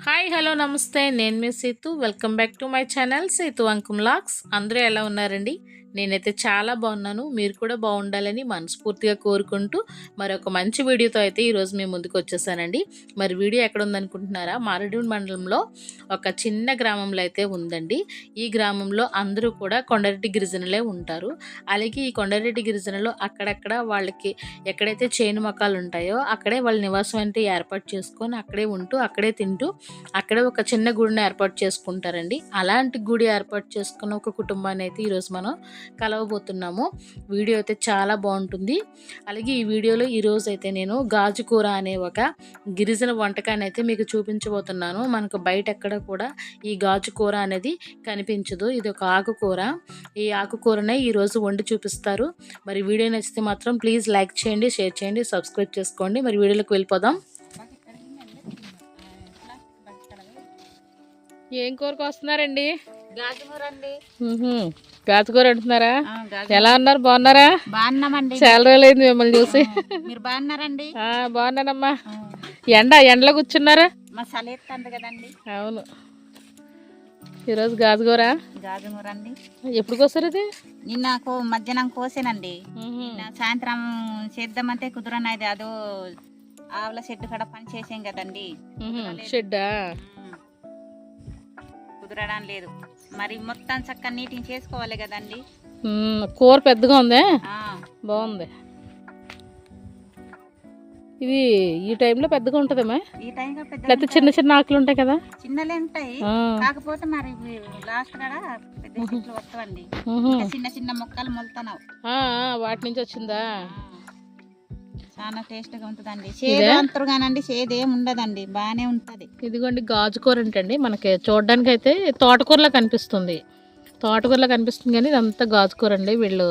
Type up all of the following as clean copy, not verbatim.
Hi hello నమస్తే నేను మీ Seethu welcome back to my channel Seethu అంకుమ్ లాక్స్. అందరూ ఎలా ఉన్నారండి? నేనైతే చాలా బాగున్నాను. మీరు కూడా బాగుండాలని మనస్ఫూర్తిగా కోరుకుంటూ మరొక మంచి వీడియోతో అయితే ఈరోజు మేము ముందుకు వచ్చేసానండి. మరి వీడియో ఎక్కడ ఉందనుకుంటున్నారా? మారేడుమిల్లి మండలంలో ఒక చిన్న గ్రామంలో అయితే ఉందండి. ఈ గ్రామంలో అందరూ కూడా కొండరెడ్డి గిరిజనులే ఉంటారు. అలాగే ఈ కొండరెడ్డి గిరిజనులు అక్కడక్కడ వాళ్ళకి ఎక్కడైతే చేను మొక్కలు ఉంటాయో అక్కడే వాళ్ళ నివాసం అంటే ఏర్పాటు చేసుకొని అక్కడే ఉంటూ అక్కడే తింటూ అక్కడే ఒక చిన్న గుడిని ఏర్పాటు చేసుకుంటారండి. అలాంటి గుడి ఏర్పాటు చేసుకున్న ఒక కుటుంబాన్ని అయితే ఈరోజు మనం కలవబోతున్నాము. వీడియో అయితే చాలా బాగుంటుంది. అలాగే ఈ వీడియోలో ఈరోజు అయితే నేను గాజు కూర అనే ఒక గిరిజన వంటకాన్ని అయితే మీకు చూపించబోతున్నాను. మనకు బయట ఎక్కడ కూడా ఈ గాజు కూర అనేది కనిపించదు. ఇది ఒక ఆకుకూర. ఈ ఆకుకూరనే ఈరోజు వండి చూపిస్తారు. మరి వీడియో నచ్చితే మాత్రం ప్లీజ్ లైక్ చేయండి, షేర్ చేయండి, సబ్స్క్రైబ్ చేసుకోండి. మరి వీడియోలోకి వెళ్ళిపోదాం. ఏం కూరకు వస్తున్నారండి? గాజుకూర అంటున్నారా? ఎలా ఉన్నారు? బాగున్నారా? బాగున్నామండి. చాలా రోజులైంది మిమ్మల్ని చూసి. మీరు బాగున్నారండి? బాగున్నానమ్మా. ఎండలో కూర్చున్నారా? మా సలేస్తుంది కదండి. అవును. ఈరోజు గాజుకూర అండి. ఎప్పుడు కోసారు ఇది? నిన్న మధ్యాహ్నం కోసానండి. నిన్న సాయంత్రం చేద్దామంటే కుదరనది. అదో ఆవుల షెడ్ కాడ పని చేసాం కదండి. షెడ్డా? కుదరడం లేదు. మరి మొత్తం చక్కగా నీటిని చేసుకోవాలి కదండి. కూర పెద్దగా ఉందే, బాగుంది. ఇది ఈ టైంలో పెద్దగా ఉంటదమ్మా? ఈ టైంలో లేకపోతే చిన్న చిన్న ఆకులు ఉంటాయి కదా? చిన్నలే ఉంటాయి. కాకపోతే మరి లాస్ట్ కాడ పెద్ద చెట్లు వస్తాయండి. చిన్న చిన్న మొక్కలు మొలుతున్నావు. వాటి నుంచి వచ్చిందా? చాలా టేస్ట్ గా ఉంటదండి. చేదు అంటారు కానండి, చేదు ఏం ఉండదండి, బానే ఉంటది. ఇదిగోండి గాజుకూర అంటండి. మనకి చూడడానికి అయితే తోటకూరలా కనిపిస్తుంది. కానీ ఇదంతా గాజుకూర అండి. వీళ్ళు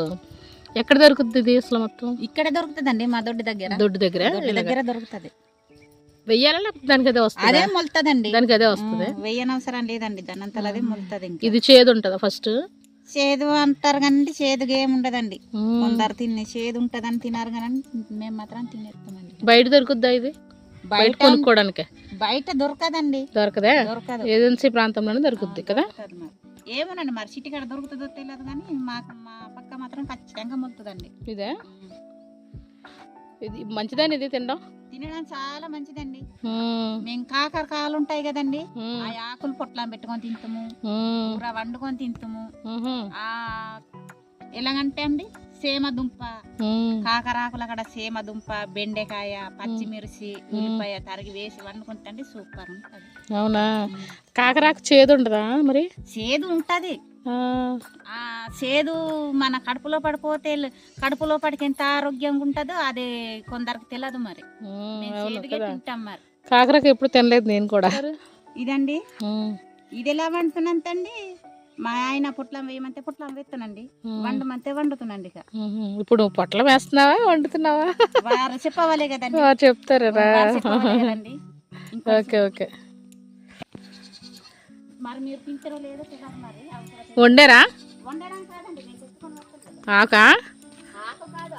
ఎక్కడ దొరుకుతుంది ఇది అసలు? మొత్తం ఇక్కడ దొరుకుతుందండి, మా దొడ్డి దగ్గర దొరుకుతుంది. వెయ్యాలా లేకపోతే దానికి అదే వస్తుంది? అదే మొలుతుందండి. దానికి అదే వస్తుంది, వెయ్యనవసరం లేదండి. దాని అంతా అదే మొలుతుంది. ఇది చేదు ఉంటుందా? ఫస్ట్ చేదు అంటారు కానీ చేదుగా ఏమి ఉండదండి. కొందరు చేదు ఉంటదని తినారు కానీ మేము మాత్రం తినేస్తామండి. బయట దొరుకుద్దా ఇది? బయట కొనుక్కోవడానికి బయట దొరకదండి. దొరకదా? ఏజెన్సీ ప్రాంతంలోనే దొరుకుద్ది కదా? ఏమోనండి, మరి సిటీ కాడ దొరుకుతుందో తెలియదు కానీ మా పక్క మాత్రం ఖచ్చితంగా మొలుతుందండి. ఇదే ఇది మంచిదని ఇది తినడం చాలా మంచిదండి. మేము కాకరకాయలు ఉంటాయి కదండి, ఆ ఆకులు పొట్లం పెట్టుకొని తింటాము, కూర వండుకొని తింటాము. ఎలాగంటే అండి, సేమ దుంప, కాకరాకుల కాడ సేమ దుంప, బెండకాయ, పచ్చిమిర్చి, ఉల్లిపాయ తరిగి వేసి వండుకుంటే సూపర్ ఉంటది. అవునా? కాకరాకు చేదు ఉండదా? మరి చేదు ఉంటది. చేదు మన కడుపులో పడిపోతే కడుపులో పడికి ఎంత ఆరోగ్యంగా ఉంటుందో అది కొందరికి తెలియదు. మరి తింటాం. మరి కాకరాకు ఎప్పుడు తినలేదు నేను కూడా. ఇదండి, ఇది ఎలా వండుతున్నంతండి, మా ఆయన పొట్లం వేయమంటే పొట్లం వేస్తానండి, వండమంటే వండుతున్నాండి. ఇక ఇప్పుడు పొట్లం వేస్తున్నావా, వండుతున్నావా? వారు చెప్పవాలి కదండి. చెప్తారా? Okay okay. మరి మీరు తింటారో లేదో తెలియదు. మరి వండారా? వండడం కాదండి, నేను తెచ్చుకొని వస్తాను. ఆకా? ఆకు కాదు,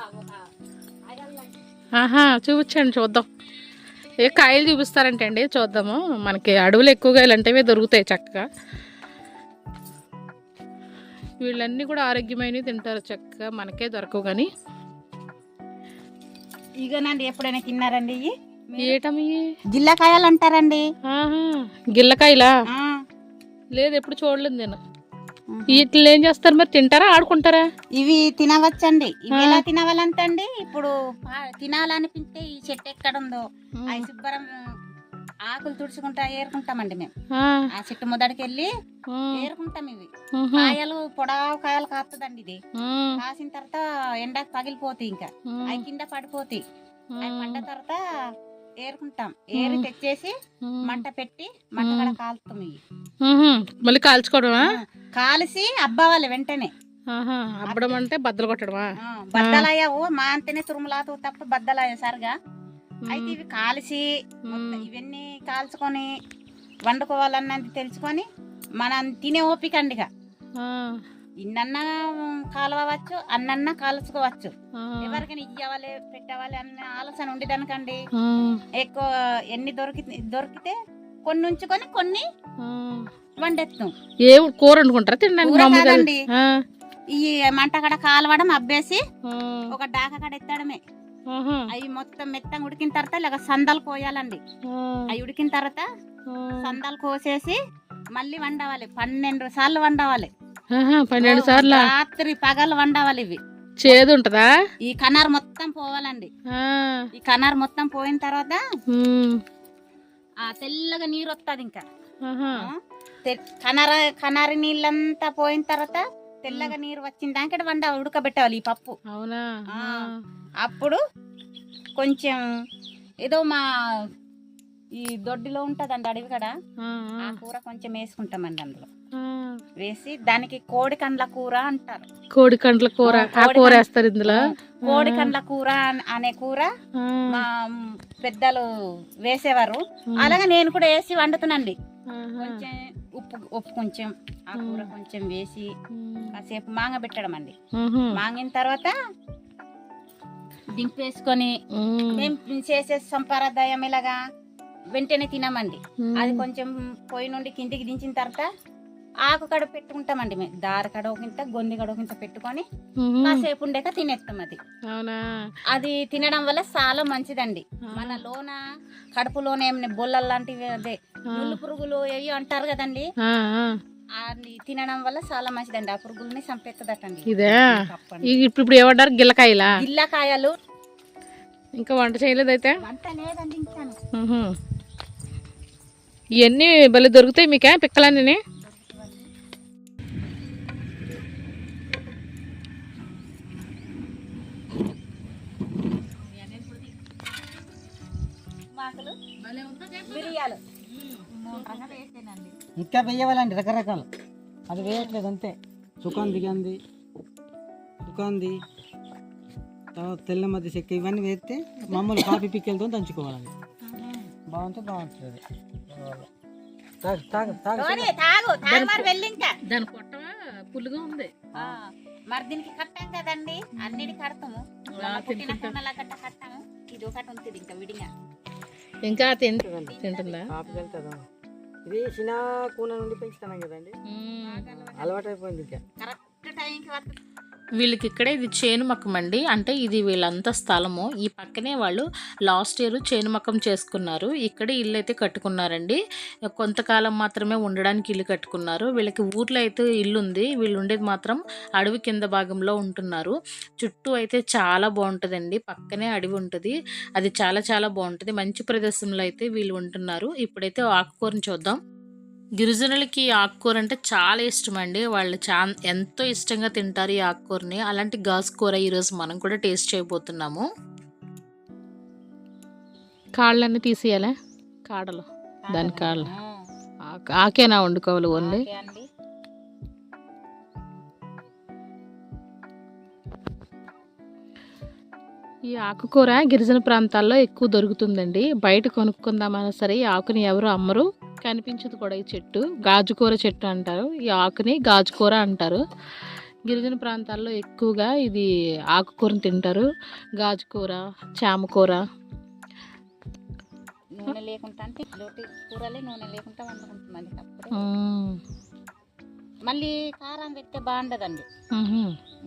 చూపించండి చూద్దాం. ఏ కాయలు చూపిస్తారంటే అండి, చూద్దాము. మనకి అడవులు ఎక్కువగా ఇలాంటివే దొరుకుతాయి చక్కగా. వీళ్ళన్నీ కూడా ఆరోగ్యమైనవి తింటారు చక్కగా, మనకే దొరకవు. కానీ ఇగోనండి, ఎప్పుడైనా తిన్నారండి? ఏటమి గిల్లకాయలు అంటారండి. గిల్లకాయలా? లేదు, ఎప్పుడు చూడలేదు నేను. వీటిని ఏం చేస్తారు మరి? తింటారా, ఆడుకుంటారా? ఇవి తినవచ్చండి. ఇవి ఎలా తినవాలంటండి, ఇప్పుడు తినాలనిపించే ఈ చెట్టు ఎక్కడ ఉందో అవి శుభ్రం ఆకులు తుడుచుకుంటా ఏరుకుంటామండి మేము. ఆ చెట్టు మొదటికి వెళ్ళి ఏరుకుంటాం. ఇవి కాయలు పొడవు కాయలు కాస్తుందండి. ఇది కాసిన తర్వాత ఎండకు పగిలిపోతాయి, ఇంకా అవి కింద పడిపోతాయి. అవి పడ్డ తర్వాత ఏరుకుంటాం. ఏరి తెచ్చేసి మంట పెట్టి మంట కూడా కాలుతాం. ఇవి మళ్ళీ కాల్చుకోవడమా? కాల్చి అబ్బవాలి వెంటనే. అబ్బడం అంటే బద్దలు కొట్టడమా? బద్దలయ్యావు మా అంతనే తురుములాతో తప్ప బద్దలయ్య సరిగా. అయితే ఇవి కాల్చి ఇవన్నీ కాల్చుకొని వండుకోవాలన్నది తెలుసుకొని మనం తినే ఓపికండిగా ఇన్నన్నా కాలవచ్చు, అన్నన్నా కాల్చుకోవచ్చు. ఎవరికైనా ఇవ్వాలి పెట్టవాలి అన్న ఆలోచన ఉండేదానికండి. ఎక్కువ ఎన్ని దొరికితే కొన్ని ఉంచుకొని కొన్ని వండెత్తాం. ఏ కూర వండుకుంటారా తినడానికి? కూర మామూలుగా కాదండి, ఈ మంట కాడ కాలవడం అబ్బేసి ఒక డాక కాడ ఎత్తడమే. అవి మొత్తం మెత్తంగా ఉడికిన తర్వాత ఇలాగ సందాలు కోయాలండి. అవి ఉడికిన తర్వాత సందాలు కోసేసి మళ్ళీ వండవాలి. 12 సార్లు వండవాలి. 12 సార్లు రాత్రి పగలు వండవాలి. ఇవి చేదు ఉంటదా? ఈ కనార్ మొత్తం పోవాలండి. ఈ కనార్ మొత్తం పోయిన తర్వాత ఆ తెల్లగా నీరు వస్తుంది. ఇంకా కనారి నీళ్ళంతా పోయిన తర్వాత తెల్లగా నీరు వచ్చిన దాకా ఉడకబెట్టాలి ఈ పప్పు. అవునా? అప్పుడు కొంచెం ఏదో మా ఈ దొడ్డిలో ఉంటదండి అడవి కడ, ఆ కూర కొంచెం వేసుకుంటామండి. అందులో వేసి దానికి కోడి కండ్ల కూర అంటారు. కోడి కండ్ల కూర కూర వేస్తారు ఇందులో. కోడి కండ్ల కూర అనే కూర మా పెద్దలు వేసేవారు. అలాగే నేను కూడా వేసి వండుతున్నాండి. కొంచెం ఉప్పు కొంచెం ఆ కూర కొంచెం వేసి కాసేపు మాంగ పెట్టడం అండి. మాంగిన తర్వాత దింపేసుకొని మేము చేసే సంప్రదాయం ఇలాగా వెంటనే తినమండి. అది కొంచెం పొయ్యి నుండి కిందికి దించిన తర్వాత ఆకు కడ పెట్టుకుంటామండి. మేము దారి కడ ఒకంత గొంది కడ ఒకంత పెట్టుకొని కాసేపు ఉండేక తినేస్తాం. అది అది తినడం వల్ల చాలా మంచిదండి. మన లోన కడుపులోనే బొల్లలు లాంటివి, అదే ముళ్ళు పురుగులు ఏవి అంటారు కదండి, అది తినడం వల్ల చాలా మంచిదండి. ఆ పురుగుల్ని చంపేస్తుందటండి. ఇదే ఇప్పుడు ఏమంటారు? గిల్లకాయలా? గిల్లకాయలు. ఇంకా వంట చేయలేదు అయితే? వంట లేదండి ఇంకా. ఇవన్నీ భలే దొరుకుతాయి మీకే పిక్కలన్నీ? ఇంకా వేయవాలండి రకరకాలు. అది వేయట్లేదు అంతే. సుకాంది తర్వాత తెల్ల మధ్య చెక్క ఇవన్నీ వేస్తే మామూలు కాఫీ పిక్కలతో దంచుకోవాలండి. బాగుంటుంది. దాని పొట్ట పుల్లుగా ఉంది. మరి దీనికి కట్టాం కదండి, అన్నిటి కడతాము. కట్టాము. ఇది ఒకటి ఉంటుంది ఇంకా విడిగా. ఇంకా తింటుందా? ఇది చిన్న కూన నుండి పెంచుతాం కదండి, అలవాటు అయిపోయింది. ఇంకా కరెక్ట్ టైంకి వస్తుంది. వీళ్ళకి ఇక్కడే ఇది చేను మక్కం అండి. అంటే ఇది వీళ్ళంతా స్థలము. ఈ పక్కనే వాళ్ళు లాస్ట్ ఇయర్ చేను మక్కం చేసుకున్నారు. ఇక్కడే ఇల్లు అయితే కట్టుకున్నారండి. కొంతకాలం మాత్రమే ఉండడానికి ఇల్లు కట్టుకున్నారు. వీళ్ళకి ఊర్లో అయితే ఇల్లు ఉంది. వీళ్ళు ఉండేది మాత్రం అడవి కింద భాగంలో ఉంటున్నారు. చుట్టూ అయితే చాలా బాగుంటుందండి. పక్కనే అడవి ఉంటుంది. అది చాలా చాలా బాగుంటుంది. మంచి ప్రదేశంలో అయితే వీళ్ళు ఉంటున్నారు. ఇప్పుడైతే ఆకుకూరని చూద్దాం. గిరిజనులకి ఈ ఆకుకూర అంటే చాలా ఇష్టం అండి. వాళ్ళు ఎంతో ఇష్టంగా తింటారు ఈ ఆకుకూరని. అలాంటి గాజుకూర ఈరోజు మనం కూడా టేస్ట్ చేయబోతున్నాము. కాళ్ళన్నీ తీసేయాలా? కాడలు, దాని కాళ్ళు ఆకేనా వండుకోవాలి ఓన్లీ? ఈ ఆకుకూర గిరిజన ప్రాంతాల్లో ఎక్కువ దొరుకుతుందండి. బయట కొనుక్కుందామన్నా సరే ఈ ఆకుని ఎవరు అమ్మరు, కనిపించదు కూడా. ఈ చెట్టు గాజుకూర చెట్టు అంటారు. ఈ ఆకుని గాజుకూర అంటారు. గిరిజన ప్రాంతాల్లో ఎక్కువగా ఇది ఆకుకూరని తింటారు. గాజుకూర, చామకూర. నూనె లేకుండా అంటే కూరలే నూనె లేకుండా వండుకుంటుంది. మళ్ళీ కారం పెడితే బాగుండదండి.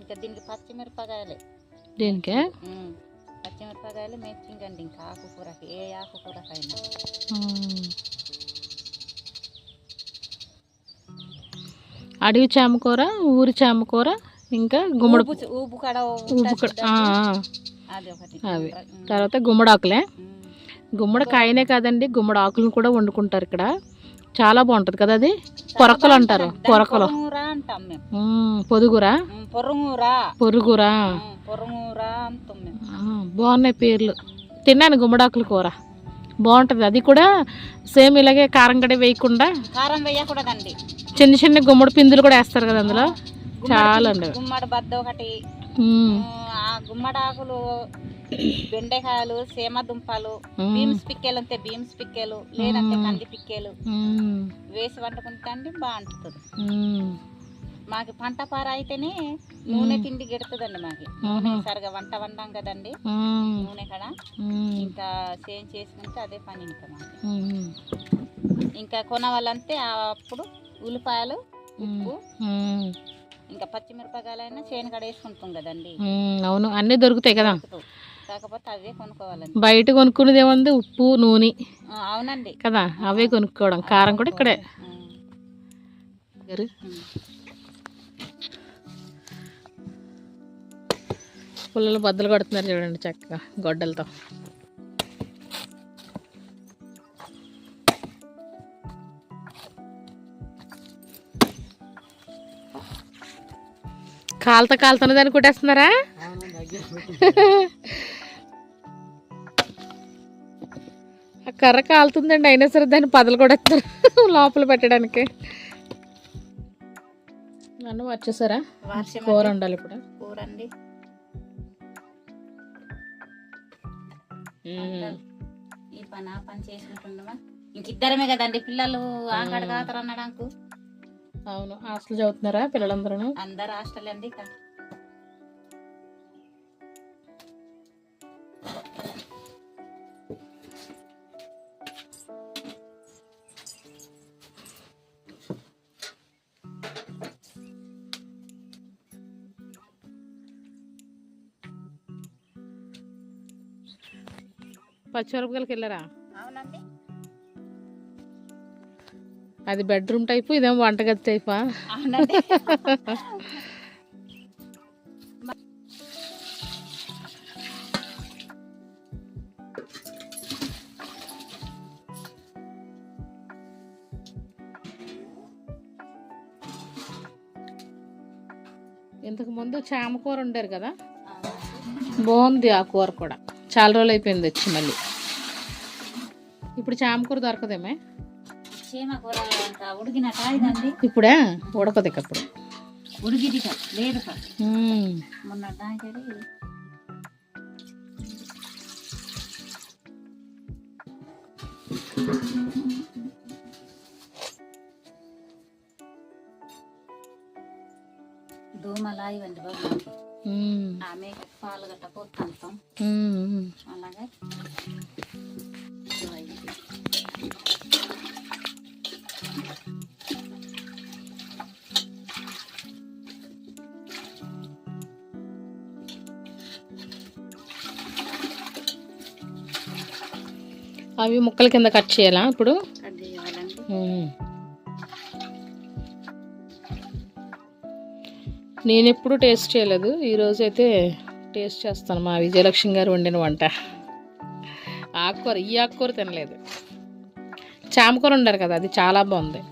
ఇంకా దీనికి పచ్చిమిరపకాయలే. దేనికే? పచ్చిమిరపకాయలు మెచ్చింగండి. ఇంకా ఆకుకూరకి, ఏ ఆకుకూరకైనా. అడవి చామకూర, ఊరి చామకూర, ఇంకా గుమ్మడి అవి. తర్వాత గుమ్మడాకులే. గుమ్మడికాయనే కాదండి, గుమ్మడి ఆకులను కూడా వండుకుంటారు ఇక్కడ. చాలా బాగుంటది కదా అది. పొరకలు అంటారు. పొరకలు, పొరుగురా, పొరుగురా బాగున్నాయి పేర్లు. తిన్నాను గుమ్మడాకుల కూర, బాగుంటది. అది కూడా సేమ్ ఇలాగే కారం గడి వేయకుండా, కారం వేయకూడదండి, చిన్న చిన్న గుమ్మడి పిందులు కూడా వేస్తారు కదా అందులో. చాలా అండి. గుమ్మడి బద్ద ఒకటి, గుమ్మడాకులు, బెండకాయలు, సేమ దుంపలు, బీమ్స్ పిక్కెలు ఉంటే బీమ్స్ పిక్కెలు, లేదంటే కంది పిక్కెలు వేసి వండుకుంటా అండి బాగుంటుంది. మాకు పంట పార అయితేనే నూనె తిండి గెడుతుందండి. మాకు నూనె సరిగా వంట వండాం కదండి, నూనె కడ ఇంకా చేంజ్ చేసుకుంటే అదే పని. ఇంకా మాకు ఇంకా కొనవాలంటే అప్పుడు ఉల్లిపాయలు, ఉప్పు, ఉమ్. ఇంకా పచ్చిమిరపకాయలైనా చేను కాడ వేసుకుంటాం కదండి. అవును, అన్నీ దొరుకుతాయి కదా. కాకపోతే అవే కొనుక్కోవాలండి. బయట కొనుక్కునేది ఏముంది, ఉప్పు నూనె అవునండి కదా, అవే కొనుక్కోవడం. కారం కూడా ఇక్కడే. పుల్లలు బద్దలు కొడుతున్నారు చూడండి చక్కగా గొడ్డలతో. కాలుతున్న దాన్ని కుట్టేస్తున్నారా? ఆ కర్ర కాలుతుందండి, అయినా సరే దాన్ని పదలు కొడేస్తారు లోపల పెట్టడానికి. నన్ను వచ్చేసారా? కూర ఉండాలి ఇప్పుడు. కూర అండి ఈ పని ఆ పని చేసుకుంటున్నామా. ఇంకిద్దరమే కదండి పిల్లలు, ఆకాడ కాతరు అన్నడానికి. అవును, హాస్టల్ చదువుతున్నారా పిల్లలందరూ? అందరు హాస్టల్ అండి. పచ్చిమిరపకాయలకి వెళ్ళారా? అవునండి. అది బెడ్రూమ్ టైపు, ఇదేమో వంటగది టైపా? అవునండి. ఇంతకు ముందు చామకూర వండారు కదా, బాగుంది ఆ కూర కూడా. చాలా రోజులు అయిపోయింది వచ్చి మళ్ళీ. ఇప్పుడు చామకూర దొరకదేమే? చీమకూర ఉడికినట్టు ఇదండి. ఇప్పుడే ఉడకదు ఇక. అప్పుడు ఉడికిది లేదు మొన్న దాకెళ్ళి. దోమలా ఇవ్వండి బాబు. ఆమె పాలు గట్ట పోతాం అలాగే. అవి ముక్కల కింద కట్ చేయాలా ఇప్పుడు? కట్ చేయాలండి. నేను ఎప్పుడు టేస్ట్ చేయలేదు, ఈరోజు అయితే టేస్ట్ చేస్తాను మా విజయలక్ష్మి గారు వండిన వంట. ఆకుకూర, ఈ ఆకుకూర తినలేదు. చామకూర వండారు కదా, అది చాలా బాగుంది.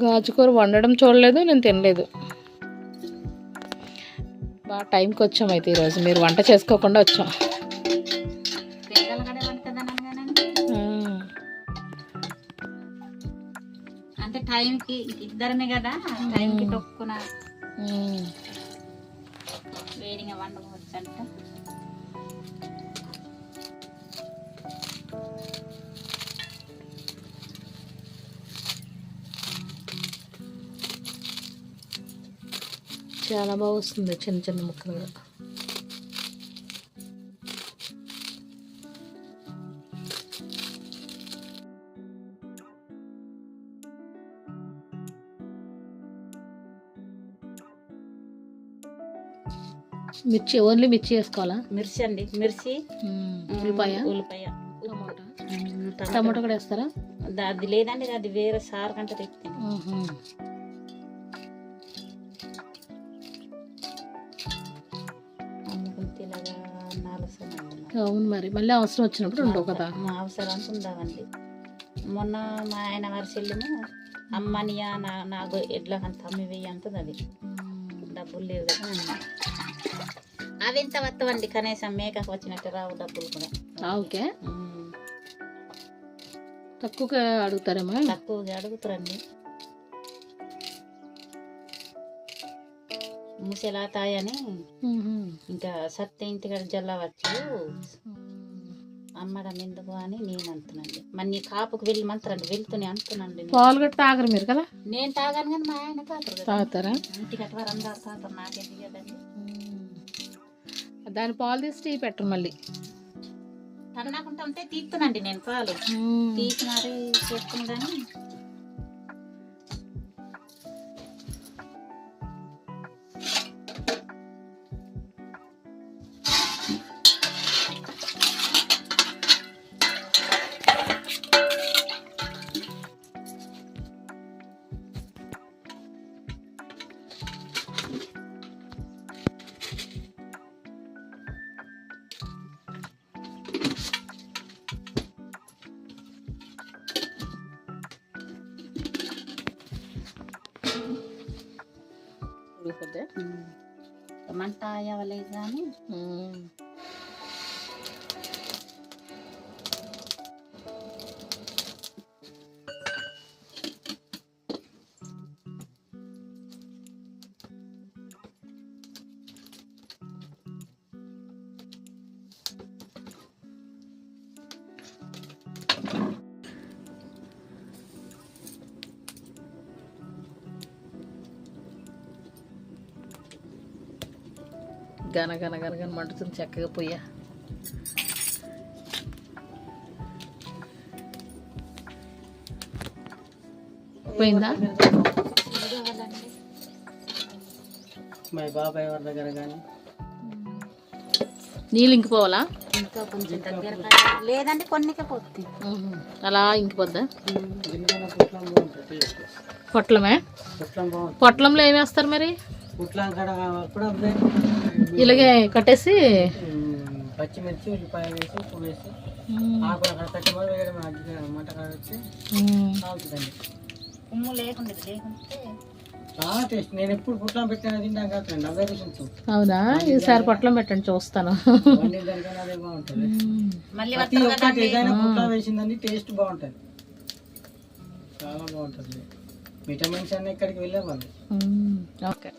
గాజుకూర వండడం చూడలేదు, నేను తినలేదు. బాగా టైంకి వచ్చాం అయితే ఈరోజు. మీరు వంట చేసుకోకుండా వచ్చాం. అంటే టైంకి ఇద్దరమే కదా, టైంకి తొక్కున వేడిగా వండుకోవచ్చు అంట. చాలా బాగా వస్తుంది చిన్న చిన్న ముక్కలు. మిర్చి, ఓన్లీ మిర్చి వేసుకోవాలా? మిర్చి అండి, మిర్చి, ఉల్లిపాయ, టమాటో కూడా వేస్తారా? అది లేదండి, అది వేరే సార్ కంటే తెచ్చింది. అవును, మరి మళ్ళీ అవసరం వచ్చినప్పుడు ఉండవు కదా. అవసరానికి ఉండవండి. మొన్న మా ఆయన వారి చెల్లెము అమ్మనియా నాకు ఎడ్ల అంత అమ్మి వెయ్యి అంటుంది. అది డబ్బులు లేవు కదా. అవి ఎంత వస్తావండి, కనీసం మేకకు వచ్చినట్టు రావు డబ్బులు కూడా. ఓకే, తక్కువగా అడుగుతారేమో. తక్కువగా అడుగుతారండి. ముసలా తాయని ఇంకా సత్య ఇంటికాడ జల్లవచ్చు అమ్మడం ఎందుకు అని నేను అంటున్నాండి. మరి నీ కాపుకు వెళ్ళి మంత్రండి, వెళ్తూనే అంటున్నాండి. పాలు గట్ట తాగరు మీరు కదా? నేను తాగాను కానీ మా ఆయన తాగుతారా? ఇంటి గట్ట వారు అందరు తాగుతారు, నాకేది కదండి. దాని పాలు తీసి టీ పెట్టరు మళ్ళీ. తన్నకుంటా ఉంటే తీస్తున్నాండి నేను పాలు తీసి మరి చేస్తుంది కానీ మంట అవ్వలేదు కానీ గన గన గన గన మండుతుంది చక్కగా పొయ్య. పోయిందా? మా బాబాయ్ వారి దగ్గర కానీ నీళ్ళు ఇంకిపోవాలా? ఇంకా కొంచెం దగ్గర లేదంటే కొన్నికే పోతుంది. అలా ఇంకిపోద్దా? గిన్నె పుట్లం బాగుంటుంది. పొట్లమే? పుట్లం బాగుంటుంది. పొట్లంలో ఏమి వేస్తారు మరి? పుట్లం కాడ కూడా ఇలాగే కట్టేసి పచ్చిమిర్చి ఉల్లిపాయ వేసి ఉప్పు వేసి ఆకులు అక్కడ కట్టి మొదలు వేయడం మంట కాడొచ్చి అవుతుందండి. ఉమ్ము లేకుంటే చాలా టేస్ట్. నేను ఎప్పుడు పుట్లం పెట్టినా తింటాను కాదండి, అవే రుచి. అవునా? ఈసారి పొట్లం పెట్టండి చూస్తాను. దానికైనా అదే బాగుంటుంది. మళ్ళీ ప్రతి ఒక్కటి ఏదైనా పుట్లం వేసిందండి టేస్ట్ బాగుంటుంది, చాలా బాగుంటుంది. విటమిన్స్ అన్నీ ఇక్కడికి వెళ్ళేవాళ్ళు. ఓకే.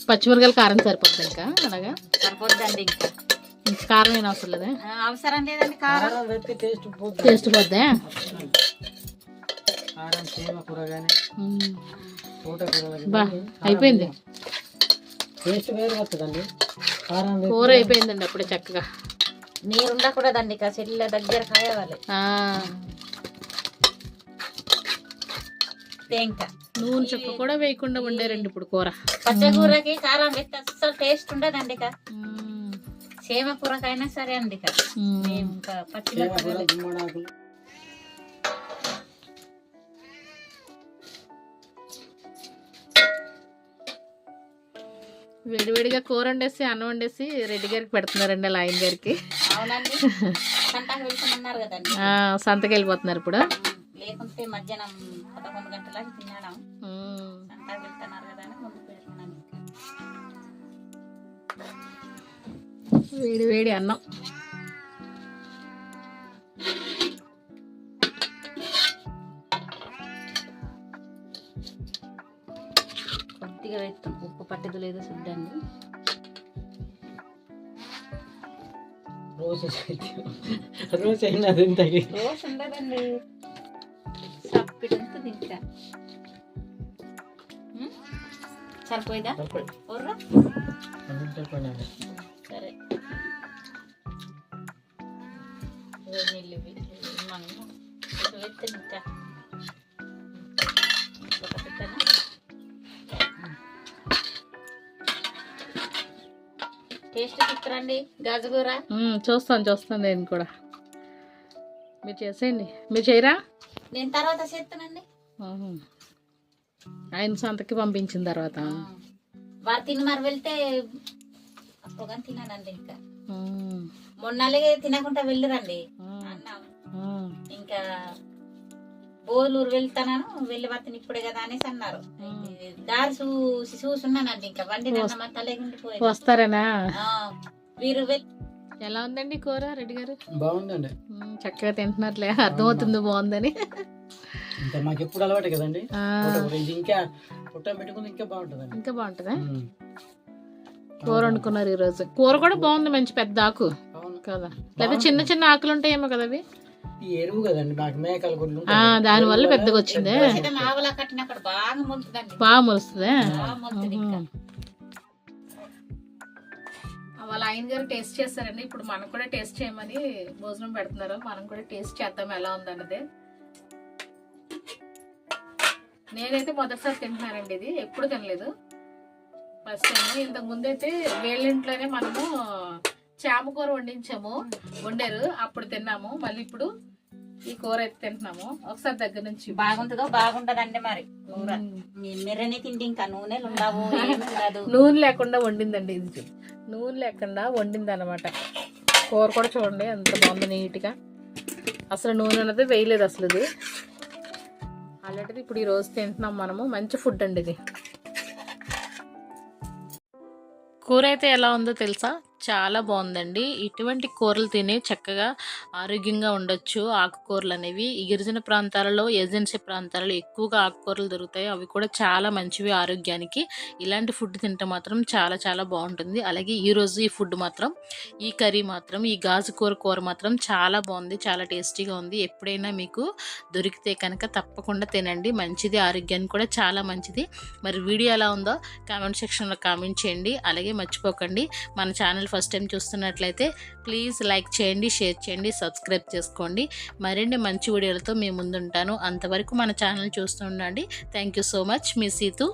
పచ్చిమిరకాయలు కారం సరిపోద్ది ఇంకా అలాగా? సరిపోద్దండి. ఇంకా కారం ఏం అవసరం లేదా? అవసరం లేదండి. కారం వేస్తే టేస్ట్ టేస్ట్ పోద్దా? కారం సేమ కూర కానీ తోట కూర బా అయిపోయింది. టేస్ట్ వేరు వస్తుందండి. కారం కూర అయిపోయిందండి అప్పుడే చక్కగా. నీరు ఉండకూడదండి, ఇక చెల్ల దగ్గర కాయవాలి. ఇంకా నూనె చుక్క కూడా వేయకుండా ఉండేరండి ఇప్పుడు కూర. పచ్చకూరకి కారం వేస్తే అసలు టేస్ట్ ఉండదండి. ఇక సేమ కూరకైనా సరే అండి. ఇక ఇంకా పచ్చిమిరపకాయలు వేడివేడిగా కూర వండేసి అన్నం వండేసి రెడ్డి గారికి పెడుతున్నారండి అలా ఆయన గారికి. అవునండి, సంతకు వెళ్తామన్నారు కదండి. సంతకి వెళ్ళిపోతున్నారు ఇప్పుడు. లేకుంటే మధ్యాహ్నం 11 గంటలకు తినడం. సంతకు వెళ్తున్నారు కదా అని ముందు పెడుతున్నాను. వేడి వేడి అన్నం. కొద్దిగా వేస్తాం, ఉప్పు పట్టదు లేదో చూడండి. రోజు అయినది రోజు ఉండదండి, సప్పిడి ఉంటుంది. ఇంకా సరిపోయిందా? సరే, నీళ్ళు వేస్తే ఇంకా టేస్ట్ చూస్తారండి గాజుగూర. చూస్తాను నేను కూడా. మీరు చేసేయండి. మీరు చేయరా? నేను తర్వాత చేస్తానండి. ఆయన సంతకి పంపించిన తర్వాత వారు తిని మరి వెళ్తే అప్పుడు తినానండి. ఇంకా మొన్నలే తినకుండా వెళ్ళరండి అన్నాం. ఇంకా బోలూరు వెళ్తాను, వెళ్ళి వస్తాను ఇప్పుడే కదా అనేసి అన్నారు. దారి చూసున్నానండి. ఇంకా బండి తలగుండిపోయి వస్తారనా? వీరు ఎలా ఉందండి కూర రెడ్డి గారు? బాగుందండి, చక్కగా తింటున్నారులే, అర్థమవుతుంది బాగుందని. ఇంకా మాకు ఎప్పుడు అలవాటు కదండి. ఇంకా పుట్ట పెట్టుకుంది ఇంకా బాగుంటుందండి. ఇంకా బాగుంటుందా? కూర వండుకున్నారు ఈరోజు. కూర కూడా బాగుంది, మంచి పెద్ద ఆకు కదా, లేదా చిన్న చిన్న ఆకులు ఉంటాయేమో కదా అవి. ఈ ఎరువు కదండి మాకు మేకల గుడ్లు దానివల్ల పెద్దగా వచ్చిందే. అయితే మావులా కట్టినప్పుడు బాగా మొలుతుందండి, బాగా మొలుస్తుందే. బాగా మొలుతుంది ఇంకా. వాళ్ళ ఆయన గారు టేస్ట్ చేస్తారండి. ఇప్పుడు మనం కూడా టేస్ట్ చేయమని భోజనం పెడుతున్నారు. మనం కూడా టేస్ట్ చేద్దాం ఎలా ఉందన్నది. నేనైతే మొదటిసారి తింటున్నానండి, ఇది ఎప్పుడు తినలేదు, ఫస్ట్ టైం. ఇంతకు ముందైతే వీళ్ళ ఇంట్లోనే మనము చామకూర వండారు, అప్పుడు తిన్నాము. మళ్ళీ ఇప్పుడు ఈ కూర అయితే తింటున్నాము. ఒకసారి దగ్గర నుంచి బాగుంటుందో బాగుంటదండి మరి కూర. మెర్రని తిండి ఇంకా నూనెలు ఉండవు, ఏమీ ఉండదు. నూనె లేకుండా వండిందండి ఇది, నూనె లేకుండా వండింది అనమాట. కూర కూడా చూడండి ఎంత బాగుంది నీట్గా, అసలు నూనె అన్నది వేయలేదు అసలు. ఇది అలాంటిది ఇప్పుడు ఈరోజు తింటున్నాం మనము. మంచి ఫుడ్ అండి ఇది. కూర అయితే ఎలా ఉందో తెలుసా, చాలా బాగుందండి. ఇటువంటి కూరలు తిని చక్కగా ఆరోగ్యంగా ఉండొచ్చు. ఆకుకూరలు అనేవి ఈ గిరిజన ప్రాంతాలలో, ఏజెన్సీ ప్రాంతాలలో ఎక్కువగా ఆకుకూరలు దొరుకుతాయి. అవి కూడా చాలా మంచివి ఆరోగ్యానికి. ఇలాంటి ఫుడ్ తింటే మాత్రం చాలా చాలా బాగుంటుంది. అలాగే ఈరోజు ఈ ఫుడ్ మాత్రం, ఈ కర్రీ మాత్రం, ఈ గాజు కూర మాత్రం చాలా బాగుంది, చాలా టేస్టీగా ఉంది. ఎప్పుడైనా మీకు దొరికితే కనుక తప్పకుండా తినండి, మంచిది, ఆరోగ్యానికి కూడా చాలా మంచిది. మరి వీడియో ఎలా ఉందో కామెంట్ సెక్షన్లో కామెంట్ చేయండి. అలాగే మర్చిపోకండి, మన ఛానల్ ఫస్ట్ టైం చూస్తున్నట్లయితే ప్లీజ్ లైక్ చేయండి, షేర్ చేయండి, సబ్స్క్రైబ్ చేసుకోండి. మరిన్ని మంచి వీడియోలతో మీ ముందుంటాను. అంతవరకు మన ఛానల్ చూస్తూ ఉండండి. Thank you so much. మీ సీతు.